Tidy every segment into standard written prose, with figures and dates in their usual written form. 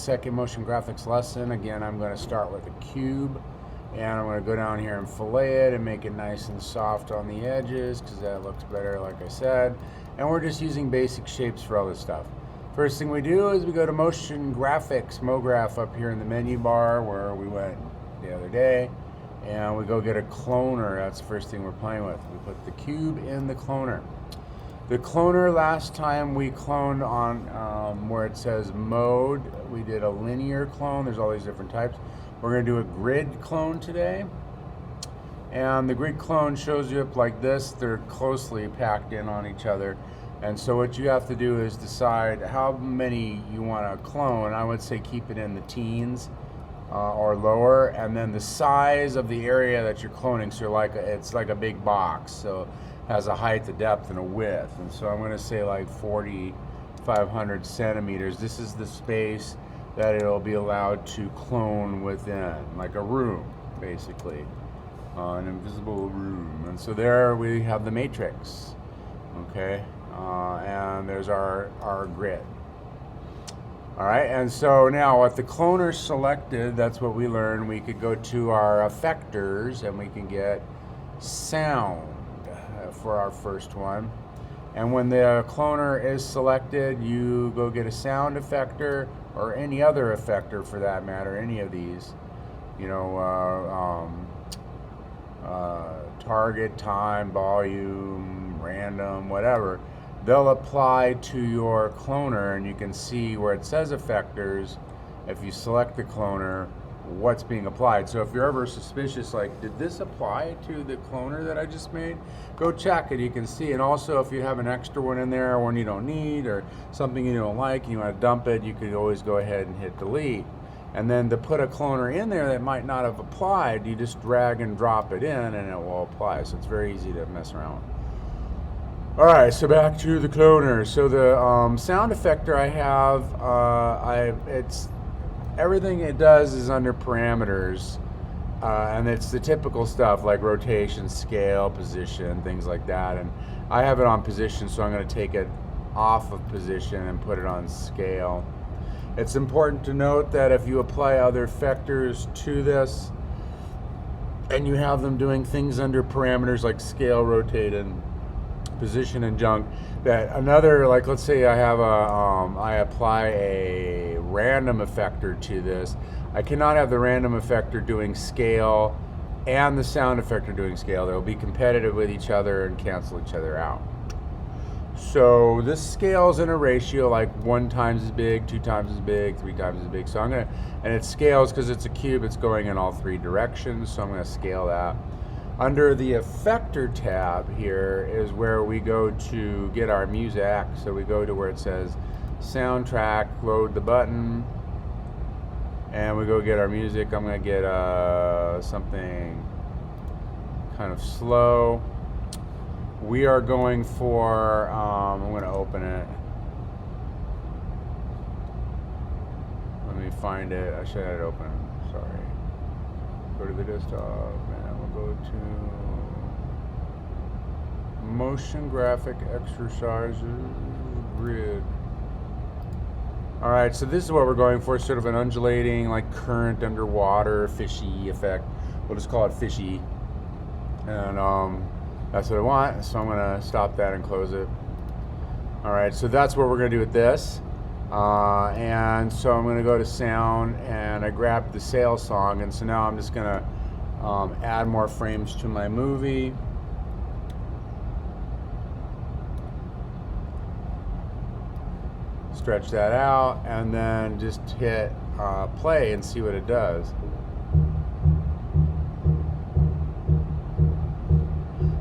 second motion graphics lesson. Again, I'm going to start with a cube, and I'm going to go down here and fillet it and make it nice and soft on the edges because that looks better, like I said. And we're just using basic shapes for all this stuff. First thing we do is we go to motion graphics, MoGraph, up here in the menu bar where we went the other day, and we go get a cloner. That's the first thing we're playing with. We put the cube in the cloner. The cloner, last time we cloned on where it says mode, we did a linear clone. There's all these different types. We're going to do a grid clone today. And the grid clone shows you up like this. They're closely packed in on each other. And so what you have to do is decide how many you want to clone. I would say keep it in the teens or lower. And then the size of the area that you're cloning, so it's like a big box. So has a height, a depth, and a width. And so I'm going to say like 4,500 centimeters. This is the space that it'll be allowed to clone within, like a room, basically, an invisible room. And so there we have the matrix, okay? And there's our grid. All right, and so now with the cloner selected, that's what we learned. We could go to our effectors and we can get sound for our first one. And when the cloner is selected, you go get a sound effector or any other effector for that matter, any of these, you know, target, time, volume, random, whatever. They'll apply to your cloner, and you can see where it says effectors, if you select the cloner, what's being applied. So if you're ever suspicious, like, did this apply to the cloner that I just made? Go check it, you can see. And also if you have an extra one in there, one you don't need, or something you don't like, and you want to dump it, you could always go ahead and hit delete. And then to put a cloner in there that might not have applied, you just drag and drop it in and it will apply. So it's very easy to mess around with. All right, so back to the cloner. So the sound effector I have, it's everything it does is under parameters, and it's the typical stuff like rotation, scale, position, things like that. And I have it on position, so I'm going to take it off of position and put it on scale. It's important to note that if you apply other effectors to this and you have them doing things under parameters like scale, rotate, and position and junk, that another, like let's say I have I apply a random effector to this, I cannot have the random effector doing scale and the sound effector doing scale. They'll be competitive with each other and cancel each other out. So this scales in a ratio like 1 times as big, 2 times as big, 3 times as big. So I'm gonna, and it scales because it's a cube, it's going in all 3 directions, so I'm gonna scale that. Under the effector tab here is where we go to get our music. So we go to where it says soundtrack, load the button, and we go get our music. I'm gonna get something kind of slow. We are going for, I'm gonna open it. Let me find it. I should have it open, sorry. Go to the desktop. Go to motion graphic exercises grid. All right, so this is what we're going for, sort of an undulating, like current underwater, fishy effect. We'll just call it fishy. And that's what I want, so I'm gonna stop that and close it. All right, so that's what we're gonna do with this. And so I'm gonna go to sound, and I grabbed the sail song, and so now I'm just gonna add more frames to my movie. Stretch that out and then just hit play and see what it does.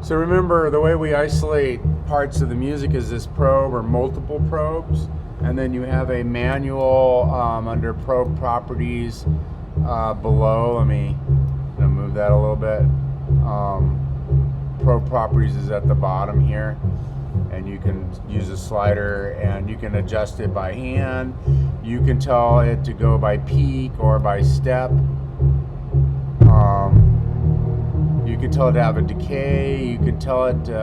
So remember, the way we isolate parts of the music is this probe or multiple probes, and then you have a manual under probe properties below. Let me move that a little bit. Probe properties is at the bottom here, and you can use a slider and you can adjust it by hand. You can tell it to go by peak or by step. You can tell it to have a decay. You can tell it to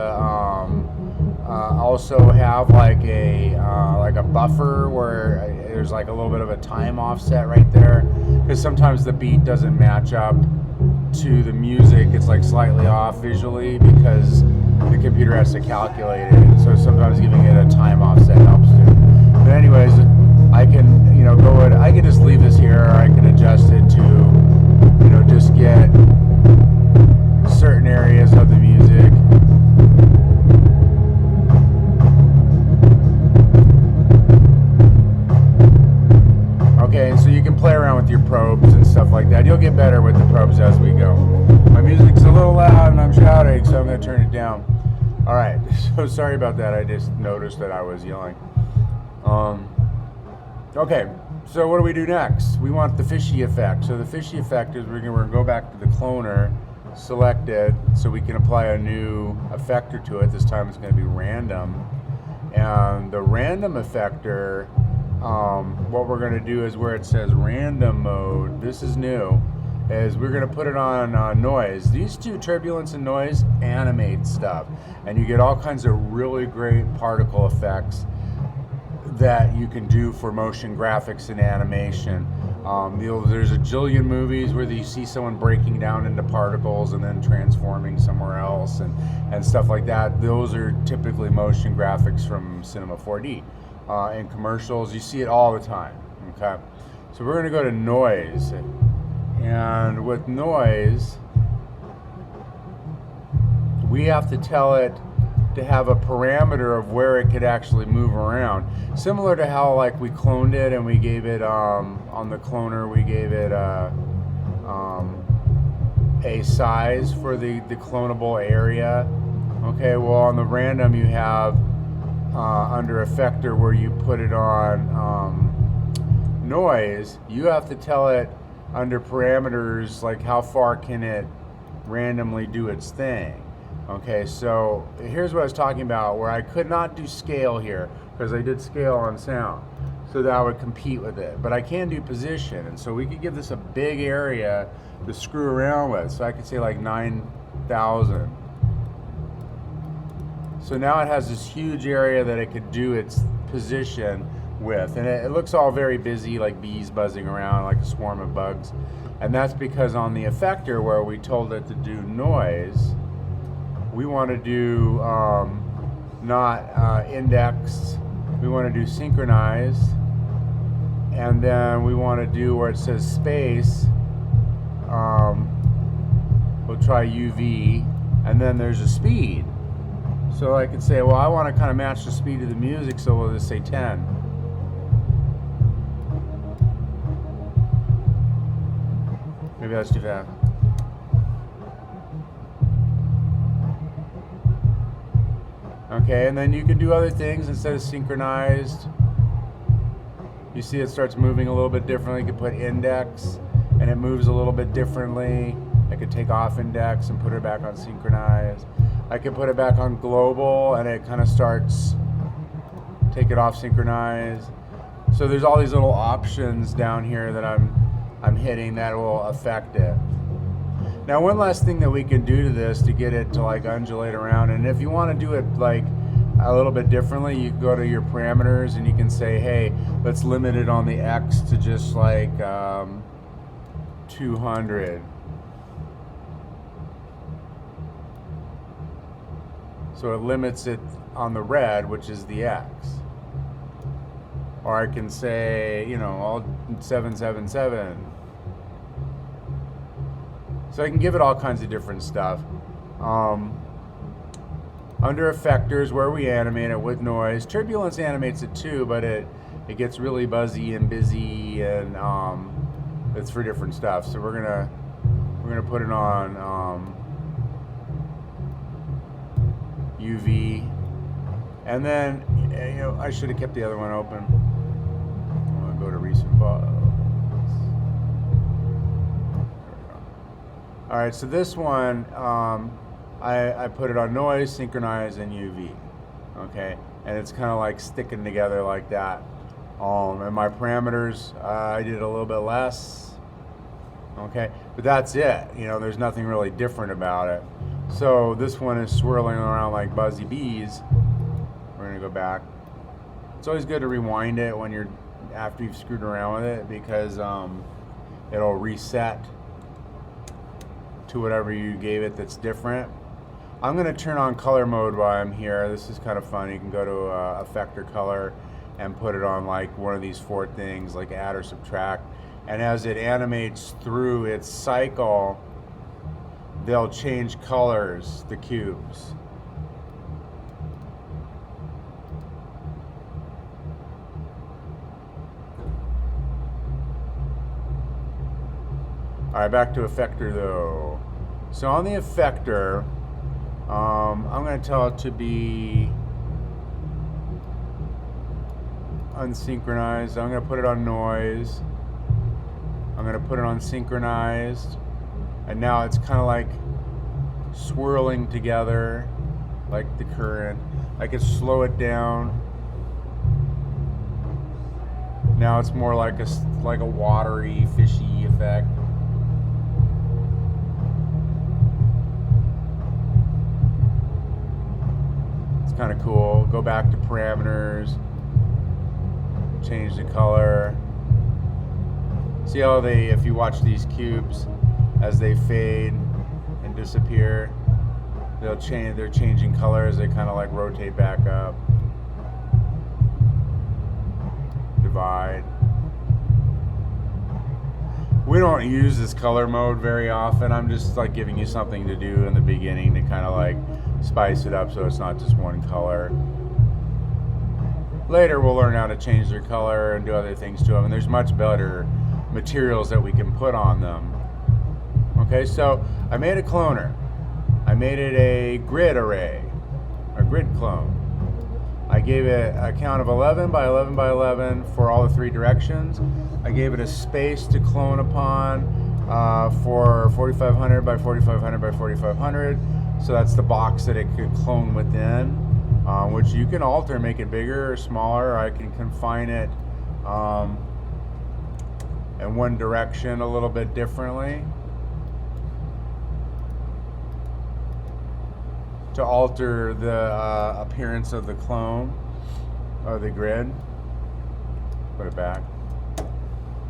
also have like a buffer where there's like a little bit of a time offset right there, because sometimes the beat doesn't match up to the music. It's like slightly off visually because the computer has to calculate it. So sometimes giving it a time offset helps too. But anyways, I can, you know, I can just leave this here, or I can adjust it to, you know, just get certain areas of the music. Okay, and so you can play around with your probes and stuff like that. You'll get better with the probes as we go. My music's a little loud and I'm shouting, so I'm going to turn it down. All right, so sorry about that. I just noticed that I was yelling. Okay, so what do we do next? We want the fishy effect. So the fishy effect is we're going to go back to the cloner, select it, so we can apply a new effector to it. This time it's going to be random. And the random effector, what we're going to do is where it says random mode, this is new, is we're going to put it on noise. These two, turbulence and noise, animate stuff. And you get all kinds of really great particle effects that you can do for motion graphics and animation. There's a jillion movies where you see someone breaking down into particles and then transforming somewhere else and stuff like that. Those are typically motion graphics from Cinema 4D. In commercials, you see it all the time. Okay, so we're going to go to noise, and with noise, we have to tell it to have a parameter of where it could actually move around. Similar to how like we cloned it and we gave it on the cloner, we gave it a size for the clonable area. Okay, well on the random you have under effector where you put it on noise, you have to tell it under parameters like how far can it randomly do its thing. Okay, so here's what I was talking about, where I could not do scale here because I did scale on sound, so that I would compete with it. But I can do position, and so we could give this a big area to screw around with. So I could say like 9,000. So now it has this huge area that it could do its position with, and it looks all very busy, like bees buzzing around, like a swarm of bugs. And that's because on the effector where we told it to do noise, we want to do not indexed, we want to do synchronized, and then we want to do where it says space, we'll try UV, and then there's a speed. So I could say, well, I want to kind of match the speed of the music, so we'll just say 10. Maybe that's too fast. Okay, and then you can do other things instead of synchronized. You see it starts moving a little bit differently. You could put index and it moves a little bit differently. I could take off index and put it back on synchronized. I could put it back on global and it kind of starts, take it off synchronized. So there's all these little options down here that I'm hitting that will affect it. Now one last thing that we can do to this to get it to like undulate around, and if you want to do it like a little bit differently, you can go to your parameters and you can say, hey, let's limit it on the X to just like 200. So it limits it on the red, which is the X. Or I can say, you know, all 777. So I can give it all kinds of different stuff. Under effectors, where we animate it with noise, turbulence animates it too, but it gets really buzzy and busy, and it's for different stuff. So we're gonna put it on UV, and then you know I should have kept the other one open. I'm gonna go to recent files. All right, so this one, I put it on noise, synchronize, and UV, okay? And it's kind of like sticking together like that. And my parameters, I did a little bit less, okay? But that's it, you know, there's nothing really different about it. So this one is swirling around like buzzy bees. We're gonna go back. It's always good to rewind it when you're after you've screwed around with it, because it'll reset to whatever you gave it that's different. I'm going to turn on color mode while I'm here. This is kind of fun. You can go to effector color and put it on like one of these 4 things, like add or subtract. And as it animates through its cycle, they'll change colors, the cubes. All right, back to effector though. So on the effector, I'm going to tell it to be unsynchronized. I'm going to put it on noise. I'm going to put it on synchronized. And now it's kind of like swirling together, like the current. I can slow it down. Now it's more like a watery, fishy effect. Kind of cool. Go back to parameters, change the color. See how if you watch these cubes, as they fade and disappear, they're changing color as they kind of like rotate back up. Divide. We don't use this color mode very often. I'm just like giving you something to do in the beginning to kind of like spice it up so it's not just one color. Later we'll learn how to change their color and do other things to them, and there's much better materials that we can put on them. Okay, so I made a cloner. I made it a grid array, a grid clone. I gave it a count of 11 by 11 by 11 for all the 3 directions. I gave it a space to clone upon for 4500 by 4500 by 4500. So that's the box that it could clone within, which you can alter, make it bigger or smaller. I can confine it in one direction a little bit differently to alter the appearance of the clone or the grid. Put it back.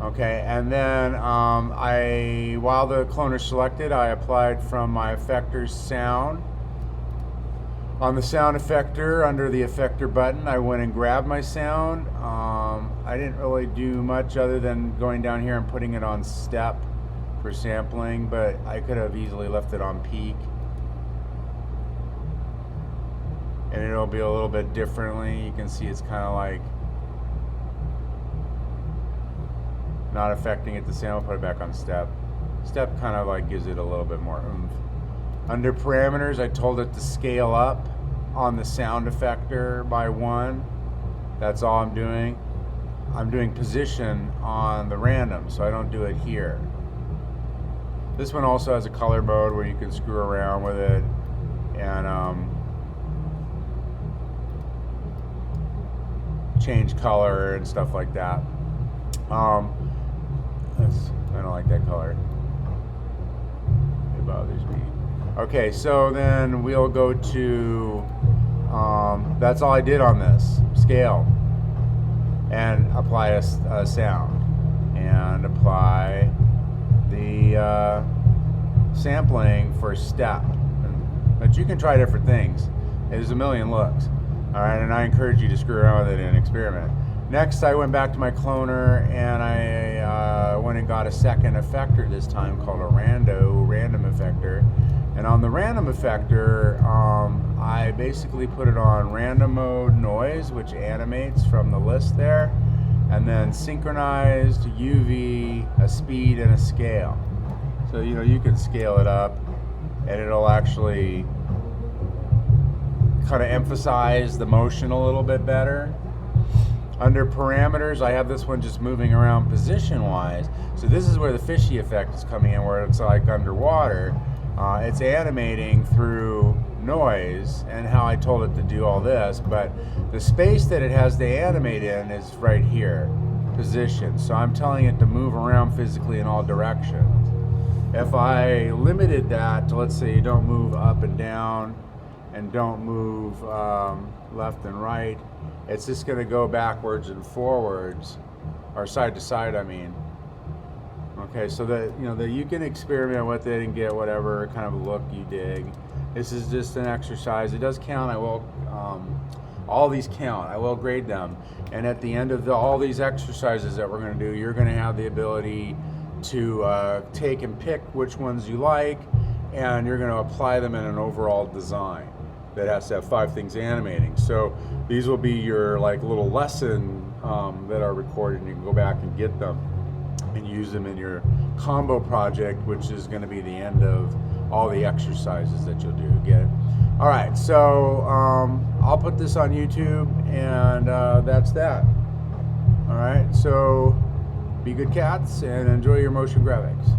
Okay, and then while the cloner's selected, I applied from my effector's sound. On the sound effector, under the effector button, I went and grabbed my sound. I didn't really do much other than going down here and putting it on step for sampling, but I could have easily left it on peak. And it'll be a little bit differently. You can see it's kind of like not affecting it the same. I'll put it back on step. Step kind of like gives it a little bit more oomph. Under parameters, I told it to scale up on the sound effector by 1. That's all I'm doing. I'm doing position on the random, so I don't do it here. This one also has a color mode where you can screw around with it and change color and stuff like that. I don't like that color. It bothers me. Okay, so then we'll go to, that's all I did on this, scale, and apply a sound, and apply the sampling for step. But you can try different things. There's a million looks. All right, and I encourage you to screw around with it and experiment. Next, I went back to my cloner and I went and got a second effector this time called a random effector. And on the random effector, I basically put it on random mode noise, which animates from the list there, and then synchronized, UV, a speed, and a scale. So you can scale it up, and it'll actually kind of emphasize the motion a little bit better. Under parameters, I have this one just moving around position-wise. So this is where the fishy effect is coming in, where it's like underwater. It's animating through noise and how I told it to do all this, but the space that it has to animate in is right here, position. So I'm telling it to move around physically in all directions. If I limited that to, let's say, you don't move up and down and don't move left and right, it's just going to go backwards and forwards or side to side, I mean. Okay, so that that you can experiment with it and get whatever kind of look you dig. This is just an exercise. It does count. I will all these count. I will grade them, and at the end of all these exercises that we're going to do, you're going to have the ability to take and pick which ones you like, and you're going to apply them in an overall design that has to have 5 things animating. So these will be your like little lesson that are recorded, and you can go back and get them and use them in your combo project, which is going to be the end of all the exercises that you'll do. Get it? All right, so I'll put this on YouTube, and that's that. All right, so be good cats and enjoy your motion graphics.